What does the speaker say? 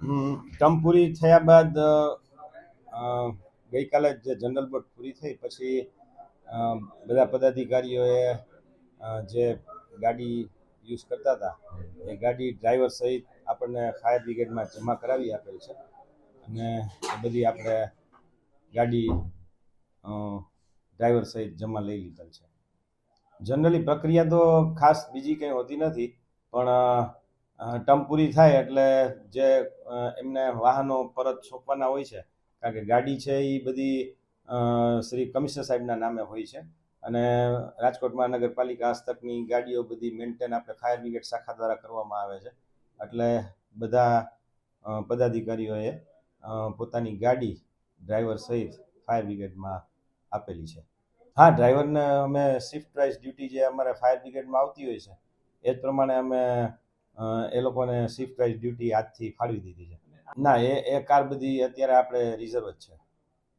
Term પૂરી થયા બાદ ગઈકાલે જે જનરલ બોર્ડ પૂરી થઈ પછી બધા પદાધિકારીઓએ જે ગાડી યુઝ કરતા હતા એ ગાડી ડ્રાઈવર સહિત આપણને ફાયર બ્રિગેડમાં જમા કરાવી આપેલ છે અને એ બધી આપણે ગાડી ડ્રાઈવર સહિત જમા લઈ લીધેલ છે. જનરલી પ્રક્રિયા તો ખાસ બીજી કંઈ હોતી નથી, પણ ટર્મ પૂરી થાય એટલે જે એમને વાહનો પરત સોંપવાના હોય છે, કારણ કે ગાડી છે એ બધી શ્રી કમિશનર સાહેબના નામે હોય છે અને રાજકોટ મહાનગરપાલિકા હસ્તકની ગાડીઓ બધી મેન્ટેન આપણે ફાયર બ્રિગેડ શાખા દ્વારા કરવામાં આવે છે. એટલે બધા પદાધિકારીઓએ પોતાની ગાડી ડ્રાઈવર સહિત ફાયર બ્રિગેડમાં આપેલી છે. હા, ડ્રાઈવરને અમે શિફ્ટ વાઇઝ ડ્યુટી જે અમારે ફાયર બ્રિગેડમાં આવતી હોય છે એ જ પ્રમાણે અમે એ લોકોને શિફ્ટ વાઇઝ ડ્યુટી આજથી ફાળવી દીધી છે. ના, એ કાર બધી અત્યારે આપણે રિઝર્વ જ છે.